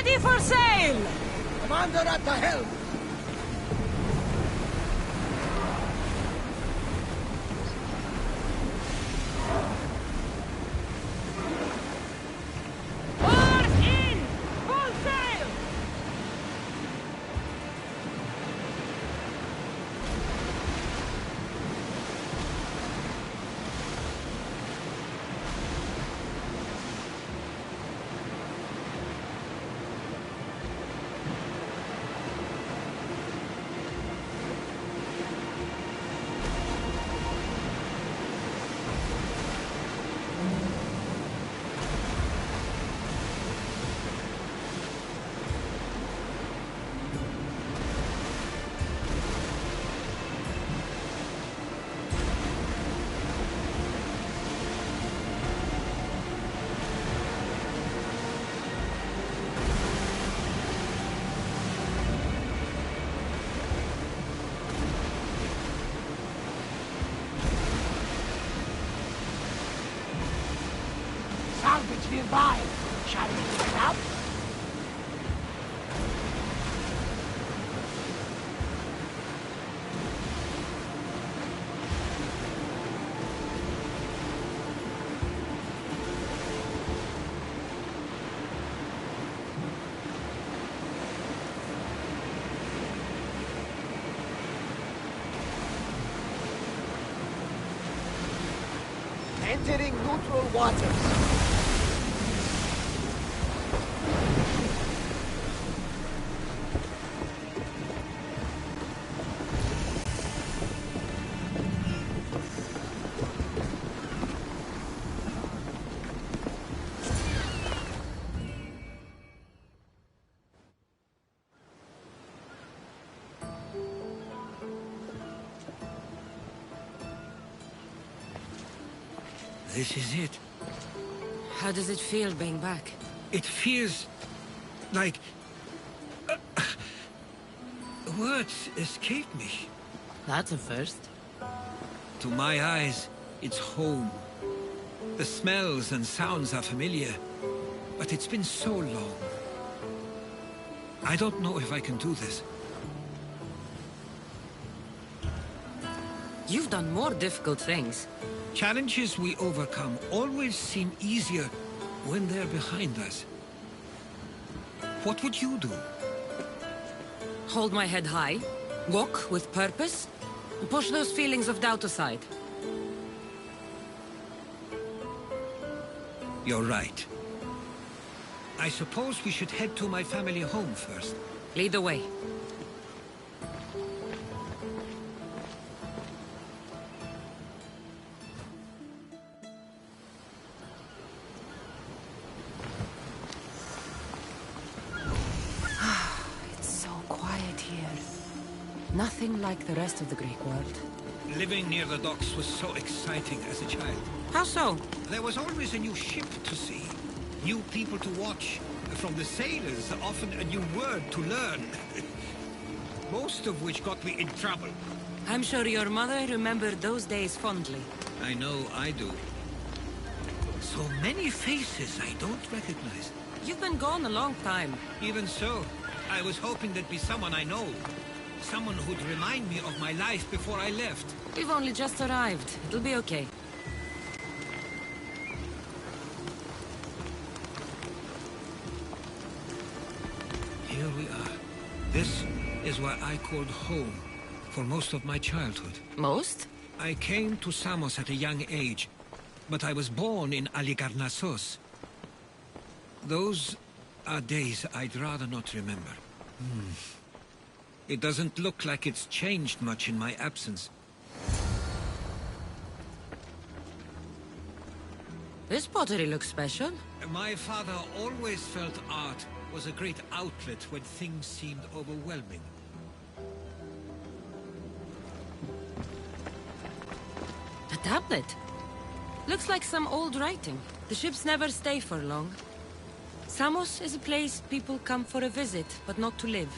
Ready for sail! Commander at the helm! Oars in! Full sail! Salvage nearby. Shall we pick it up? Entering neutral waters. This is it. How does it feel being back? It feels like... words escape me. That's a first. To my eyes, it's home. The smells and sounds are familiar, but it's been so long. I don't know if I can do this. You've done more difficult things. Challenges we overcome always seem easier when they're behind us. What would you do? Hold my head high, walk with purpose, and push those feelings of doubt aside. You're right. I suppose we should head to my family home first. Lead the way. Nothing like the rest of the Greek world. Living near the docks was so exciting as a child. How so? There was always a new ship to see, new people to watch. From the sailors, often a new word to learn. Most of which got me in trouble. I'm sure your mother remembered those days fondly. I know I do. So many faces I don't recognize. You've been gone a long time. Even so, I was hoping there'd be someone I know. Someone who'd remind me of my life before I left. We've only just arrived. It'll be okay. Here we are. This is where I called home for most of my childhood. Most? I came to Samos at a young age, but I was born in Aligarnassos. Those are days I'd rather not remember. It doesn't look like it's changed much in my absence. This pottery looks special. My father always felt art was a great outlet when things seemed overwhelming. A tablet. Looks like some old writing. The ships never stay for long. Samos is a place people come for a visit, but not to live.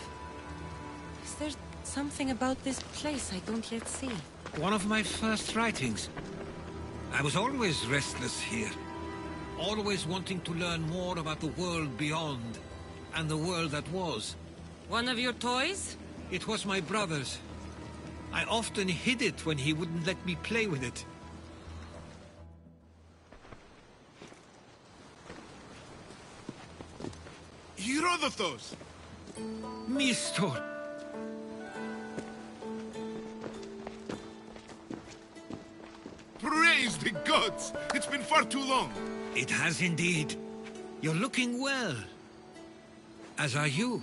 Is there something about this place I don't yet see? One of my first writings. I was always restless here. Always wanting to learn more about the world beyond. and the world that was. One of your toys? It was my brother's. I often hid it when he wouldn't let me play with it. Herodotus! Mistor! Praise the gods! It's been far too long. It has indeed. You're looking well. As are you,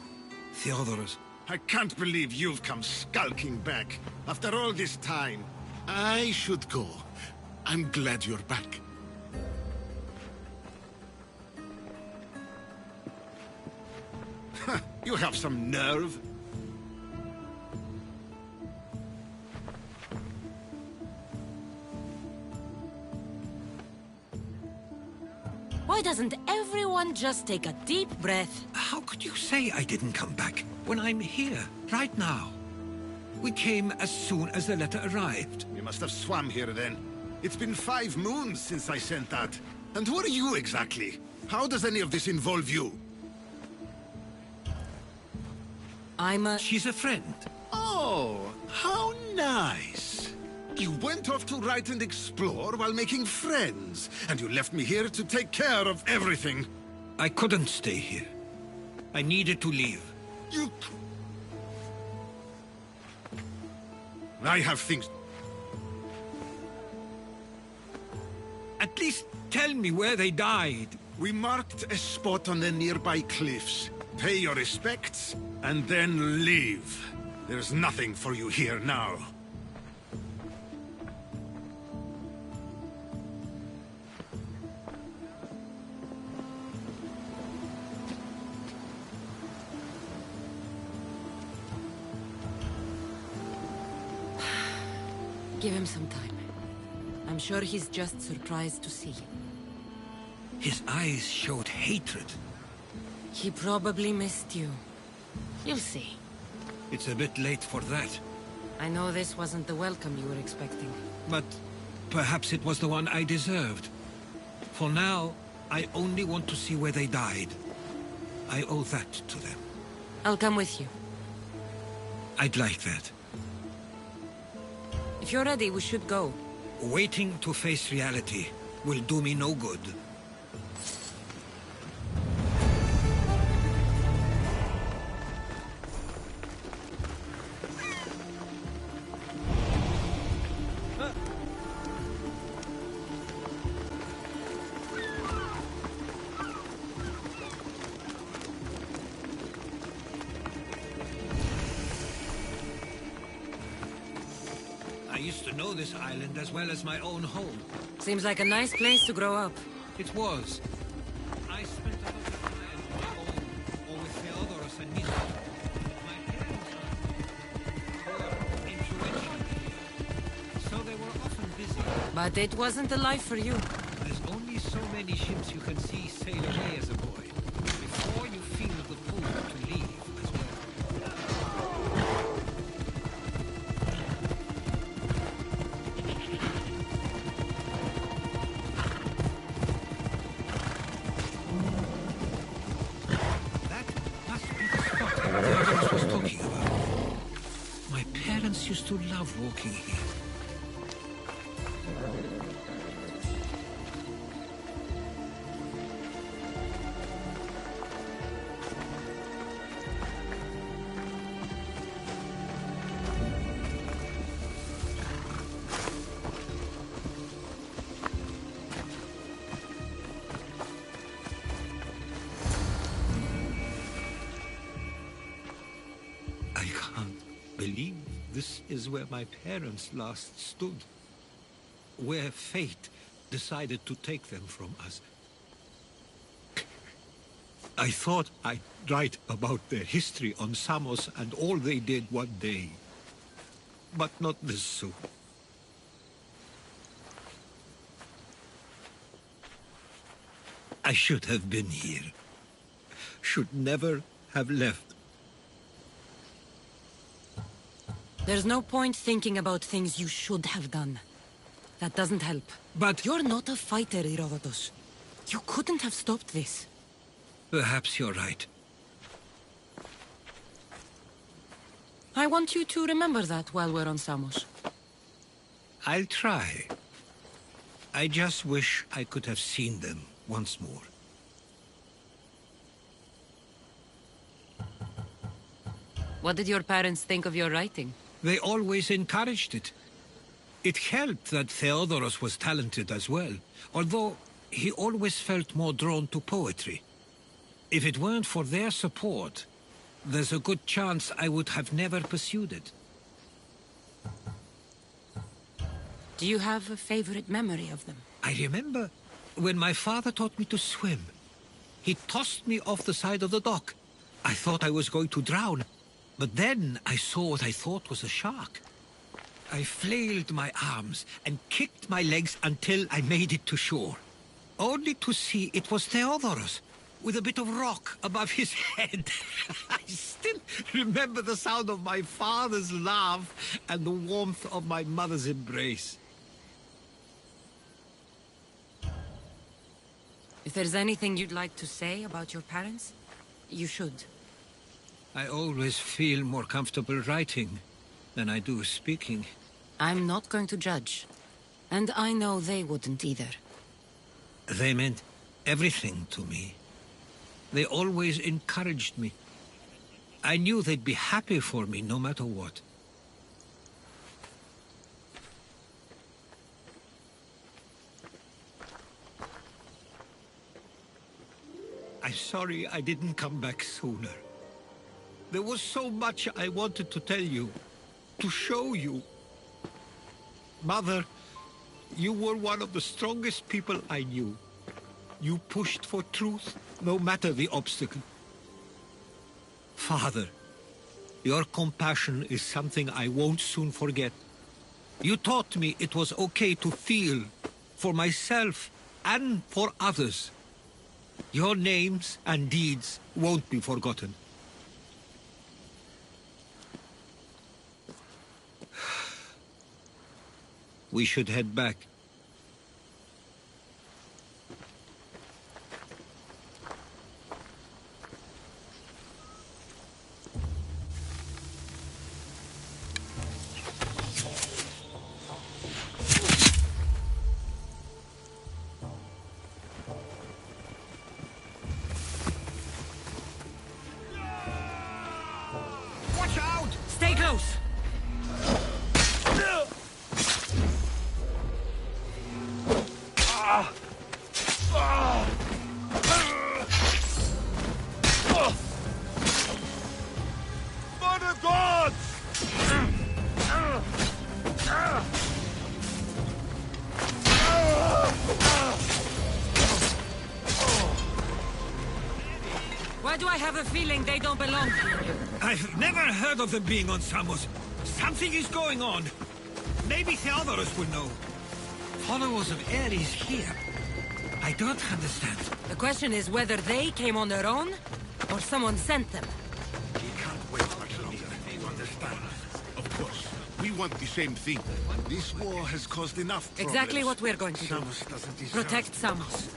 Theodorus. I can't believe you've come skulking back. After all this time, I should go. I'm glad you're back. You have some nerve. Why doesn't everyone just take a deep breath? How could you say I didn't come back when I'm here, right now? We came as soon as the letter arrived. You must have swum here then. It's been 5 moons since I sent that. And who are you exactly? How does any of this involve you? She's a friend. Oh, how nice. You went off to write and explore while making friends, and you left me here to take care of everything. I couldn't stay here. I needed to leave. You... I have things... At least tell me where they died. We marked a spot on the nearby cliffs. Pay your respects, and then leave. There's nothing for you here now. Give him some time. I'm sure he's just surprised to see you. His eyes showed hatred. He probably missed you. You'll see. It's a bit late for that. I know this wasn't the welcome you were expecting. But perhaps it was the one I deserved. For now, I only want to see where they died. I owe that to them. I'll come with you. I'd like that. If you're ready, we should go. Waiting to face reality will do me no good. I used to know this island as well as my own home. Seems like a nice place to grow up. It was. I spent a lot of time on my own, or with Theodorus and Misa. My parents were influential, so they were often busy. But it wasn't a life for you. There's only so many ships you can see sail away as a boy, before you feel the pull to leave as well. Was talking about. My parents used to love walking here. I can't believe this is where my parents last stood. Where fate decided to take them from us. I thought I'd write about their history on Samos and all they did one day. But not this soon. I should have been here. Should never have left. There's no point thinking about things you should have done. That doesn't help. But You're not a fighter, Herodotus. You couldn't have stopped this. perhaps you're right. I want you to remember that while we're on Samos. I'll try. I just wish I could have seen them once more. What did your parents think of your writing? They always encouraged it. It helped that Theodoros was talented as well, although he always felt more drawn to poetry. If it weren't for their support, there's a good chance I would have never pursued it. Do you have a favorite memory of them? I remember when my father taught me to swim. He tossed me off the side of the dock. I thought I was going to drown, but then I saw what I thought was a shark. I flailed my arms and kicked my legs until I made it to shore, only to see it was Theodoros, with a bit of rock above his head. I still remember the sound of my father's laugh and the warmth of my mother's embrace. If there's anything you'd like to say about your parents, you should. I always feel more comfortable writing than I do speaking. I'm not going to judge. And I know they wouldn't either. They meant everything to me. They always encouraged me. I knew they'd be happy for me no matter what. I'm sorry I didn't come back sooner. There was so much I wanted to tell you, to show you. Mother, you were one of the strongest people I knew. You pushed for truth, no matter the obstacle. Father, your compassion is something I won't soon forget. You taught me it was okay to feel, for myself and for others. Your names and deeds won't be forgotten. We should head back. Watch out! Stay close! For the gods! Why do I have a feeling they don't belong here? I've never heard of them being on Samos. Something is going on. Maybe Theodoros will know. Followers of Ares here. I don't understand. The question is whether they came on their own, or someone sent them. We can't wait much longer. You understand? Of course. We want the same thing. This war has caused enough problems. Exactly what we're going to do. Samos doesn't deserve Protect Samos.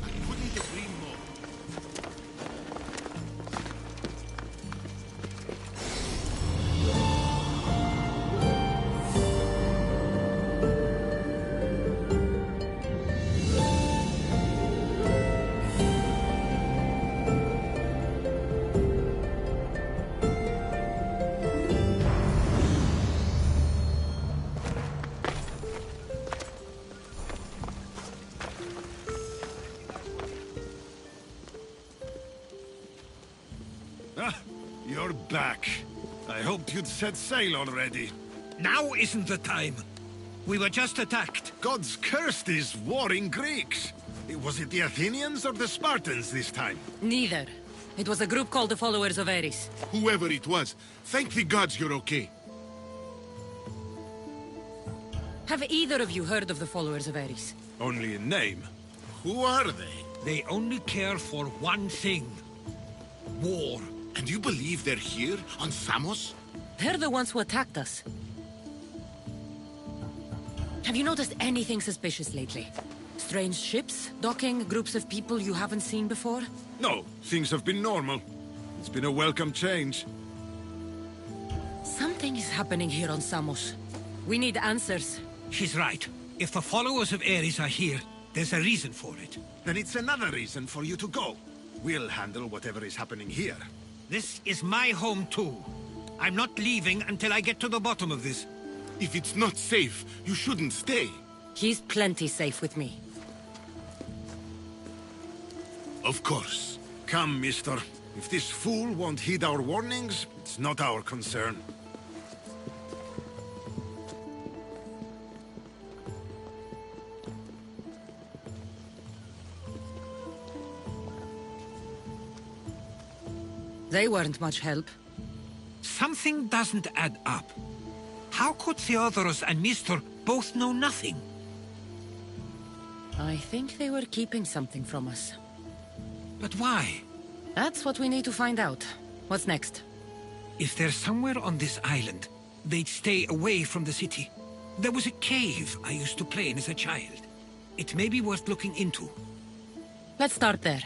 I couldn't agree more. Ah, you're back. I hoped you'd set sail already. Now isn't the time. We were just attacked. Gods cursed these warring Greeks. Was it the Athenians or the Spartans this time? Neither. It was a group called the Followers of Ares. Whoever it was, thank the gods you're okay. Have either of you heard of the Followers of Ares? Only in name. Who are they? They only care for one thing. War. And you believe they're here, on Samos? They're the ones who attacked us. Have you noticed anything suspicious lately? Strange ships, docking, groups of people you haven't seen before? No, things have been normal. It's been a welcome change. Something is happening here on Samos. We need answers. She's right. If the followers of Ares are here, there's a reason for it. Then it's another reason for you to go. We'll handle whatever is happening here. This is my home too. I'm not leaving until I get to the bottom of this. If it's not safe, you shouldn't stay. He's plenty safe with me. Of course. Come, mister. If this fool won't heed our warnings, it's not our concern. They weren't much help. Something doesn't add up. How could Theodoros and Mistor both know nothing? I think they were keeping something from us. But why? That's what we need to find out. What's next? If they're somewhere on this island, they'd stay away from the city. There was a cave I used to play in as a child. It may be worth looking into. Let's start there.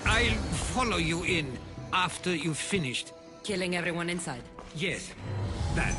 I'll follow you in after you've finished. Killing everyone inside. Yes, that.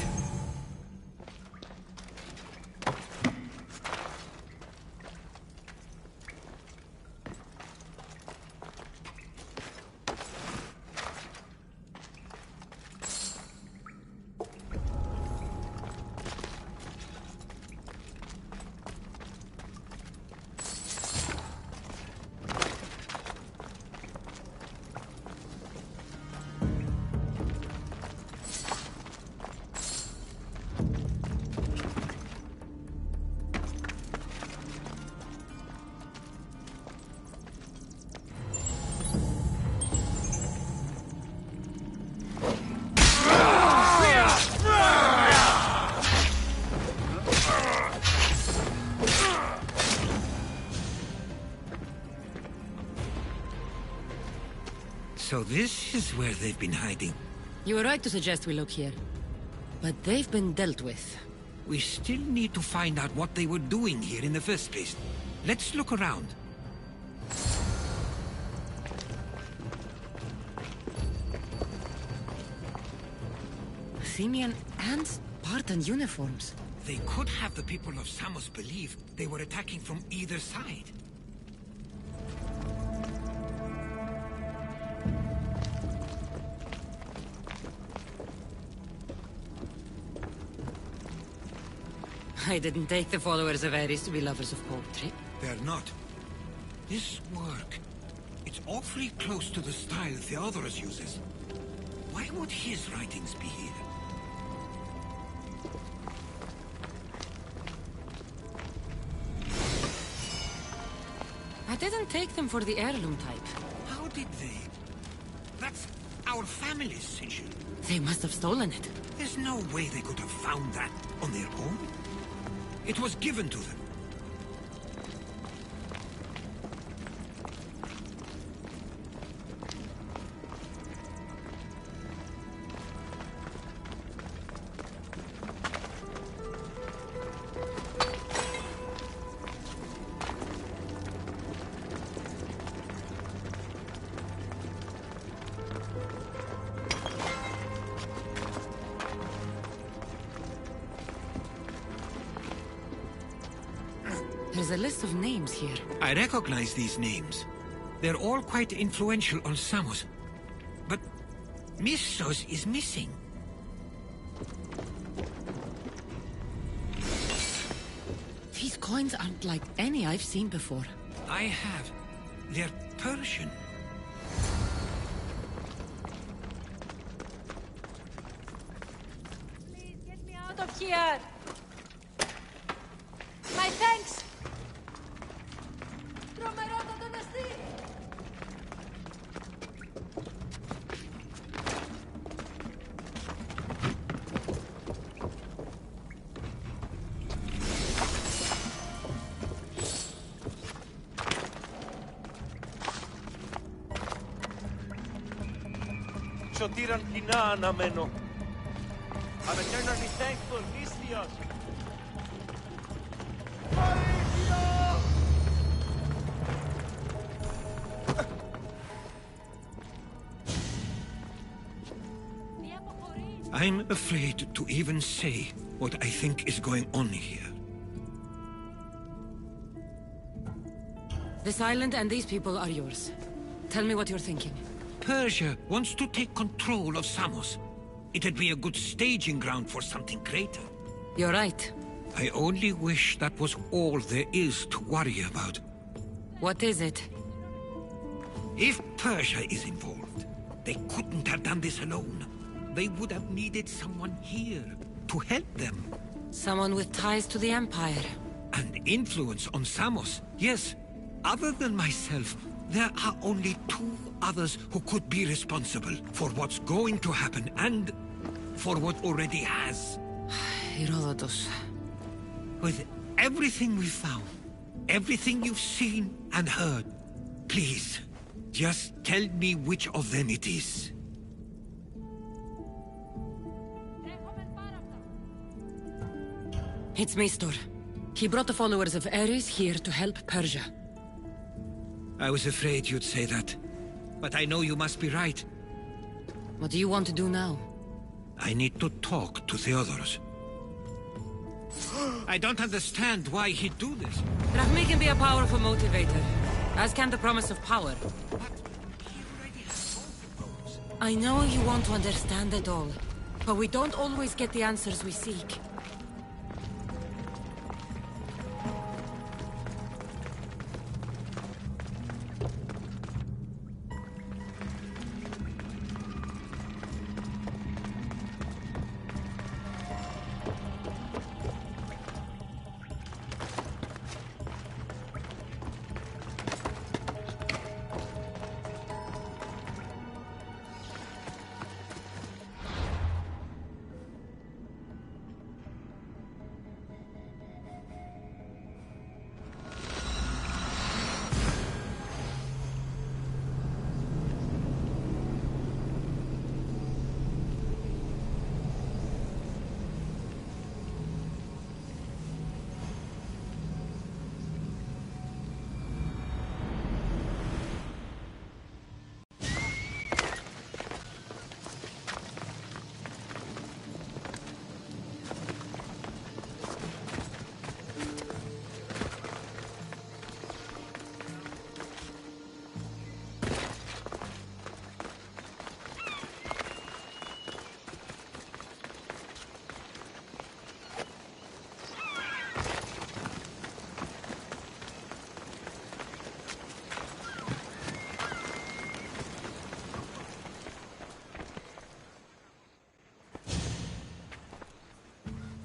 So this is where they've been hiding. You were right to suggest we look here. But they've been dealt with. We still need to find out what they were doing here in the first place. Let's look around. Athenian and Spartan uniforms. They could have the people of Samos believe they were attacking from either side. I didn't take the followers of Ares to be lovers of poetry. They're not. This work, it's awfully close to the style Theodorus uses. Why would his writings be here? I didn't take them for the heirloom type. How did they? That's our family's sigil. They must have stolen it. There's no way they could have found that on their own. It was given to them. There's a list of names here. I recognize these names. They're all quite influential on Samos. But Missos is missing. These coins aren't like any I've seen before. I have. They're Persian. Please get me out of here. My thanks. Σωτήραν κοινά αναμένω. I'm eternally thankful, Misthios. I'm afraid to even say what I think is going on here. This island and these people are yours. Tell me what you're thinking. Persia wants to take control of Samos. It'd be a good staging ground for something greater. You're right. I only wish that was all there is to worry about. What is it? If Persia is involved, they couldn't have done this alone. They would have needed someone here to help them. Someone with ties to the Empire. And influence on Samos, yes. Other than myself, there are only two others who could be responsible for what's going to happen and for what already has. Herodotus. With everything we've found, everything you've seen and heard, please, just tell me which of them it is. It's Mistor. He brought the followers of Ares here to help Persia. I was afraid you'd say that. But I know you must be right. What do you want to do now? I need to talk to Theodorus. I don't understand why he'd do this. Rahmi can be a powerful motivator, as can the promise of power. But he already has both of those. I know you want to understand it all, but we don't always get the answers we seek.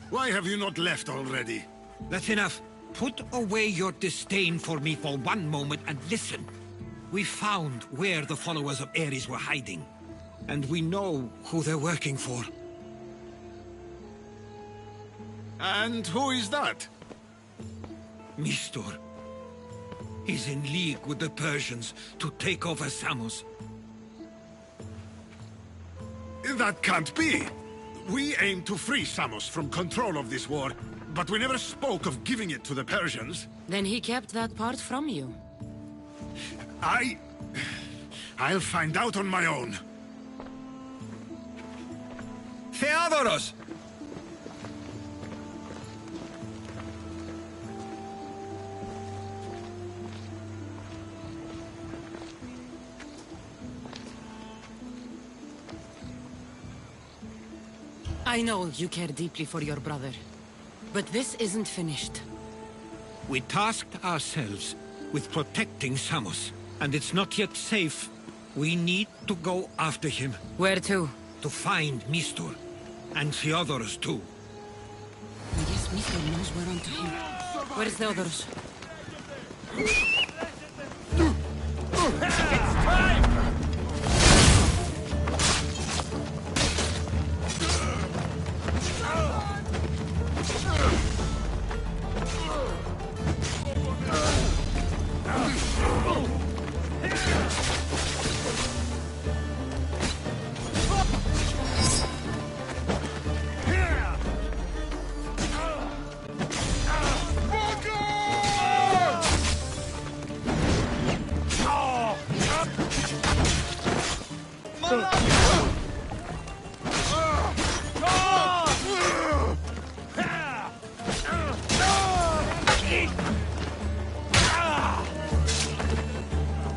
Why have you not left already? That's enough. Put away your disdain for me for one moment and listen. We found where the followers of Ares were hiding. And we know who they're working for. And who is that? Mistur. He's in league with the Persians to take over Samos. That can't be! We aim to free Samos from control of this war, but we never spoke of giving it to the Persians. Then he kept that part from you. I'll find out on my own. Theodoros! I know you care deeply for your brother, but this isn't finished. We tasked ourselves with protecting Samos, and it's not yet safe. We need to go after him. Where to? To find Mistur. And Theodoros too. I guess Mr. knows we're onto him. Where's Theodoros?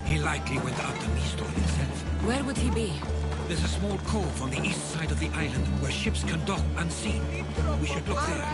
He likely went after Mistur himself. Where would he be? There's a small cove on the east side of the island where ships can dock unseen. We should look there.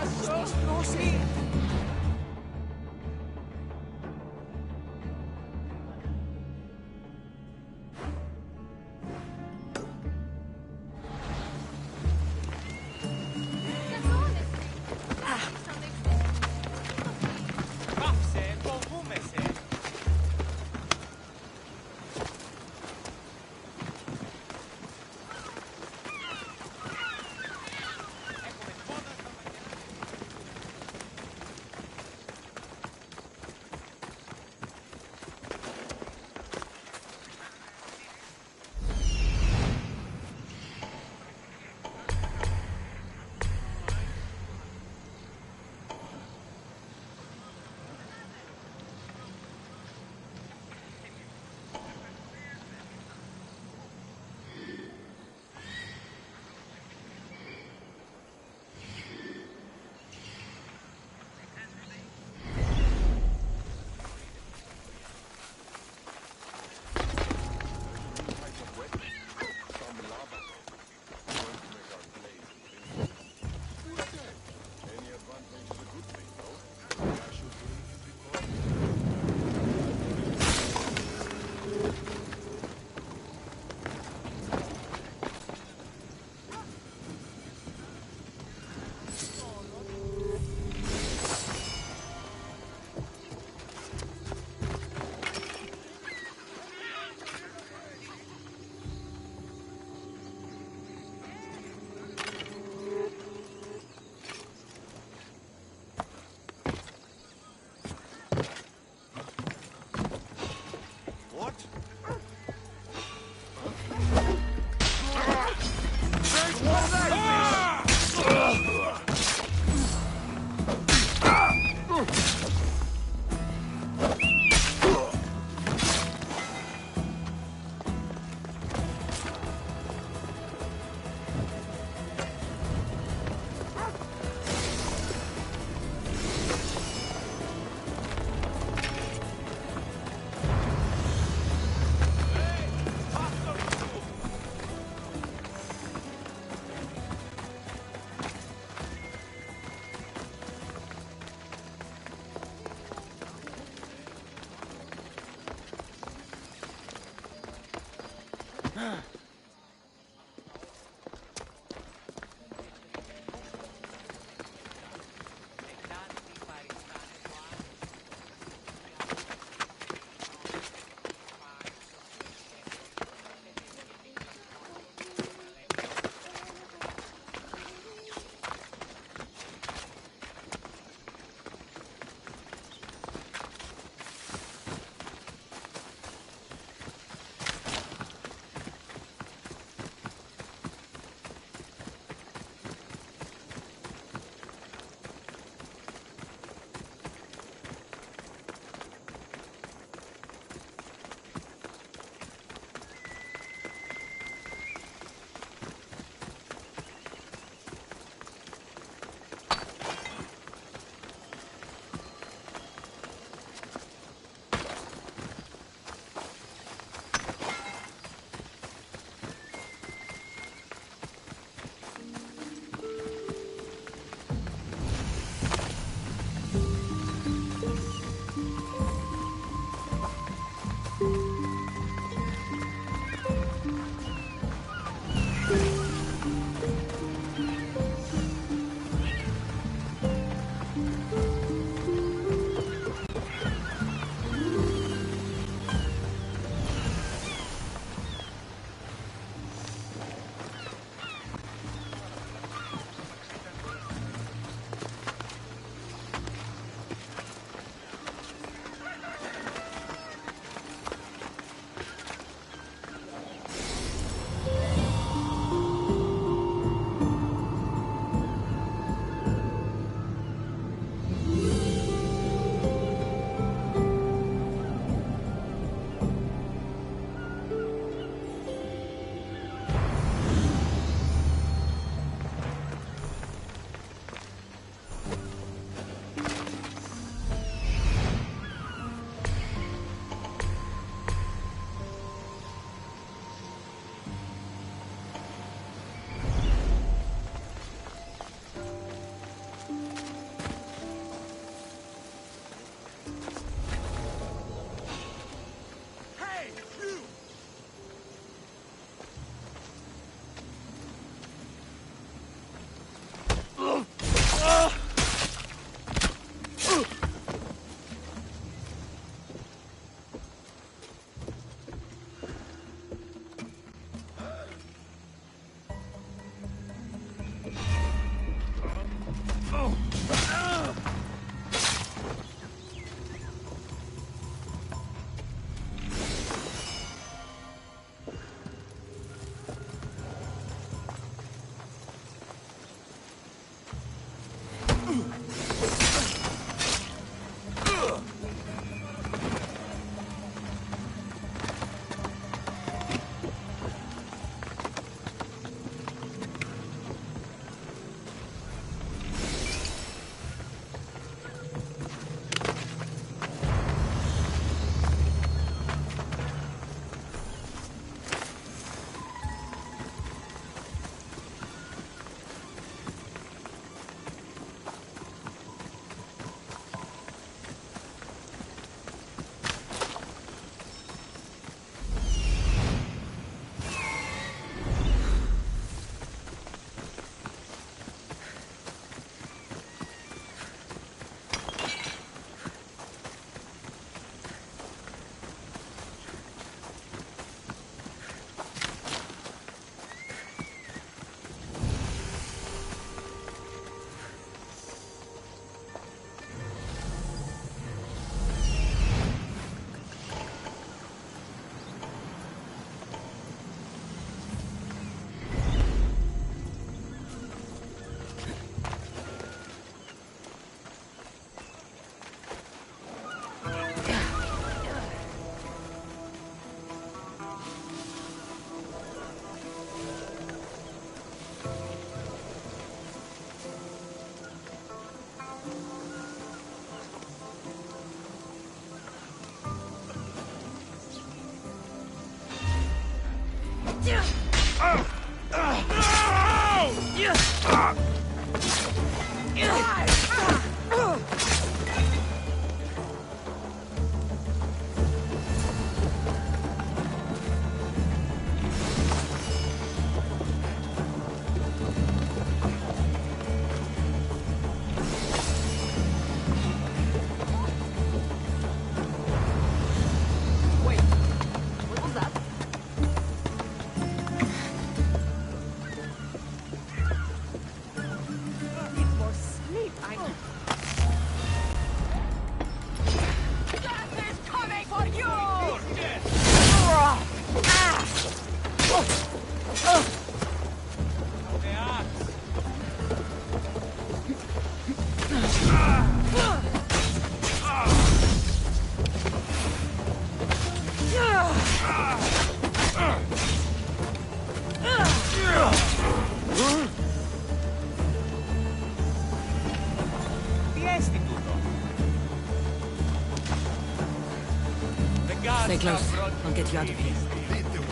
Stay close. I'll get you out of here. Lead the way.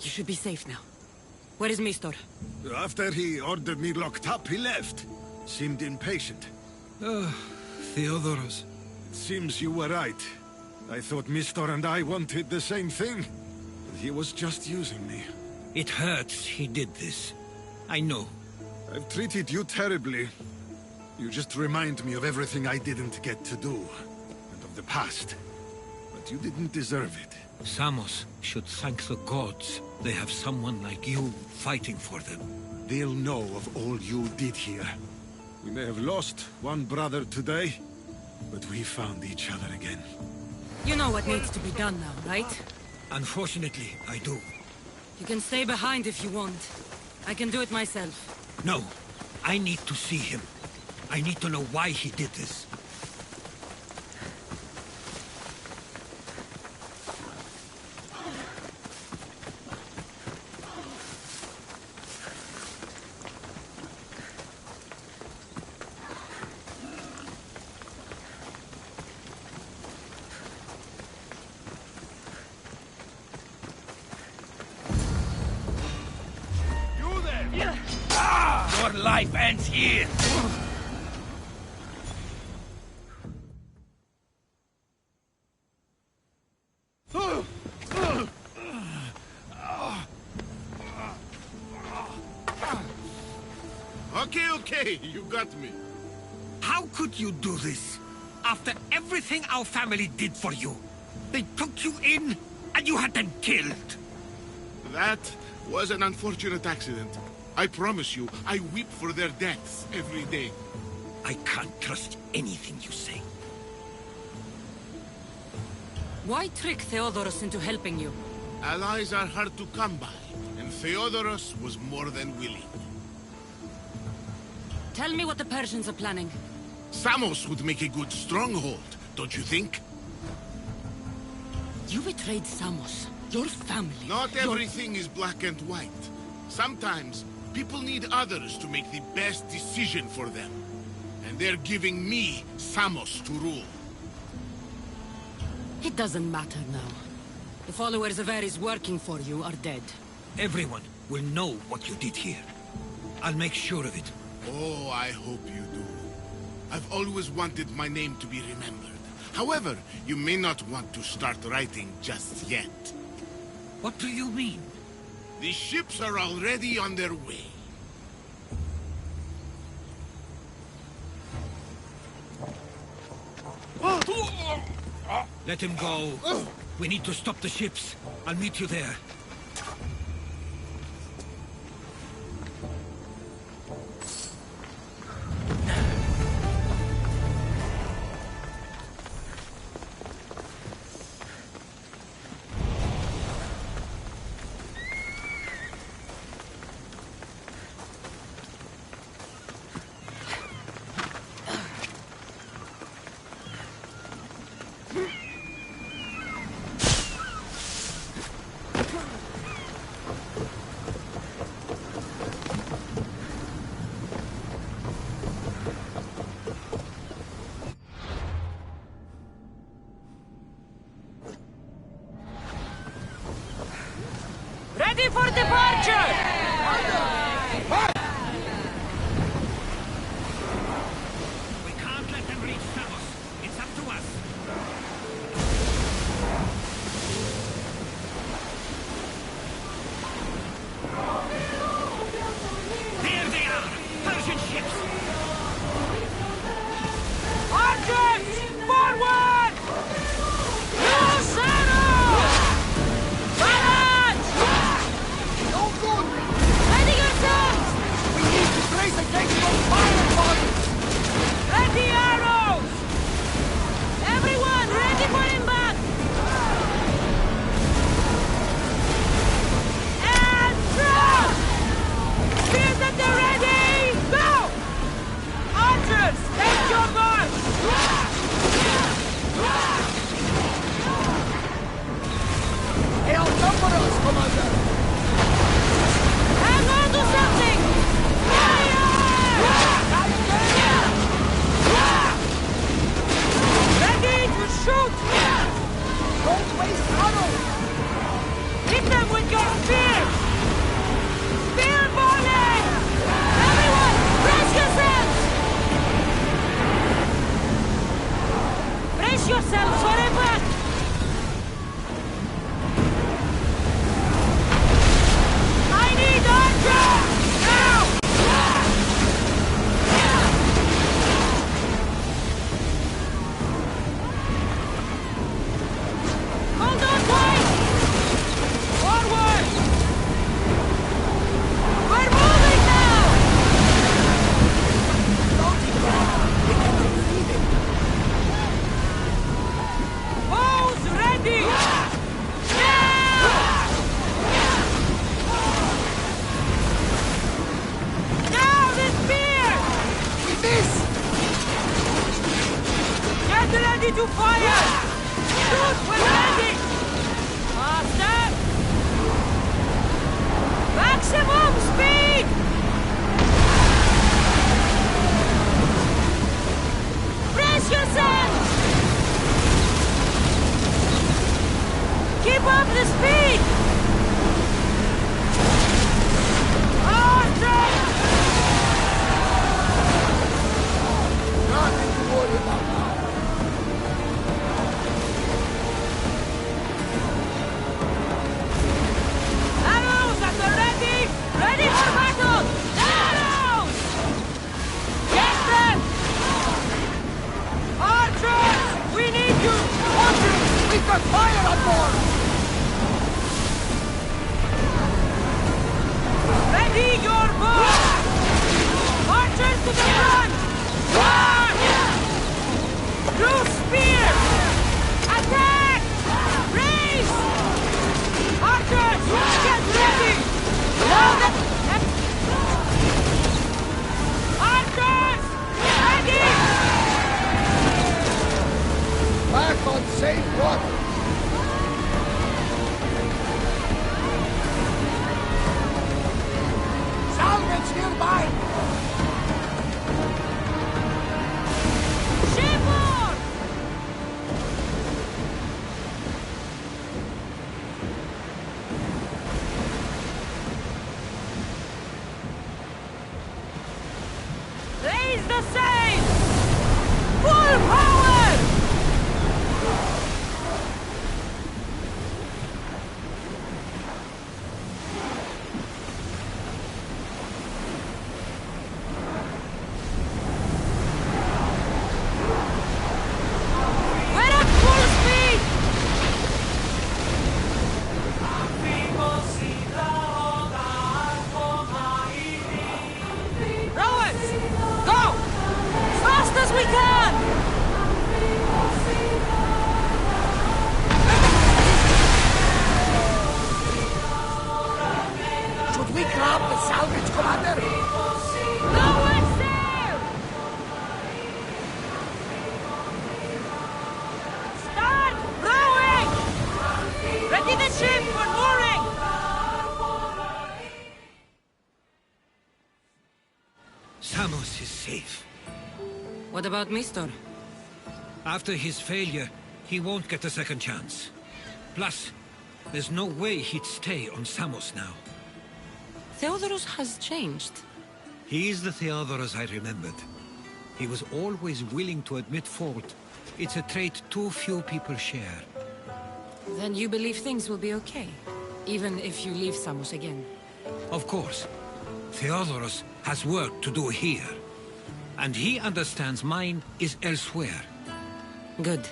You should be safe now. Where is Mistor? After he ordered me locked up, he left. Seemed impatient. Theodoros. It seems you were right. I thought Mistor and I wanted the same thing. But he was just using me. It hurts he did this. I know. I've treated you terribly. You just remind me of everything I didn't get to do. And of the past. But you didn't deserve it. Samos should thank the gods. They have someone like you fighting for them. They'll know of all you did here. We may have lost one brother today, but we found each other again. You know what needs to be done now, right? Unfortunately, I do. You can stay behind if you want. I can do it myself. No, I need to see him. I need to know why he did this. Your life ends here! Okay, you got me. How could you do this? After everything our family did for you. They took you in, and you had them killed. That was an unfortunate accident. I promise you, I weep for their deaths every day. I can't trust anything you say. Why trick Theodoros into helping you? Allies are hard to come by, and Theodoros was more than willing. Tell me what the Persians are planning. Samos would make a good stronghold, don't you think? You betrayed Samos, your family. Not everything is black and white. Sometimes, people need others to make the best decision for them. And they're giving me Samos to rule. It doesn't matter now. The followers of Ares working for you are dead. Everyone will know what you did here. I'll make sure of it. Oh, I hope you do. I've always wanted my name to be remembered. However, you may not want to start writing just yet. What do you mean? The ships are already on their way. Let him go. We need to stop the ships. I'll meet you there. Ready for departure! We can't let them reach Samos. It's up to us. There they are! Persian ships! Archers! Forward! Lucero! Balance! No good! Ready yourself! Ready to fire! Shoot when ready! Faster! Maximum speed! Brace yourself! Keep up the speed! Faster! Nothing to worry about now. Arrows at the ready! Ready for battle! Arrows! Get them! Archers! We need you! Archers! We've got fire on board! Ready your bow! Archers to the front! March! Through spear! Attack! Race! Archers! Get ready! Now that... Archers! Ready! Back on safe water! Salvage nearby! Shipboard! Raise the sail! Full power! We're at full speed! Rowers! Go! Fast as we can! Should we grab the salvage, Commander? Lower sail! Start rowing! Ready the ship for mooring! Samos is safe. What about Mistor? After his failure, he won't get a second chance. Plus, there's no way he'd stay on Samos now. Theodorus has changed. He's the Theodorus I remembered. He was always willing to admit fault. It's a trait too few people share. Then you believe things will be okay, even if you leave Samos again. Of course. Theodorus has work to do here. And he understands mine is elsewhere. Good.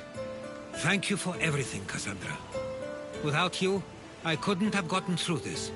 Thank you for everything, Cassandra. Without you, I couldn't have gotten through this.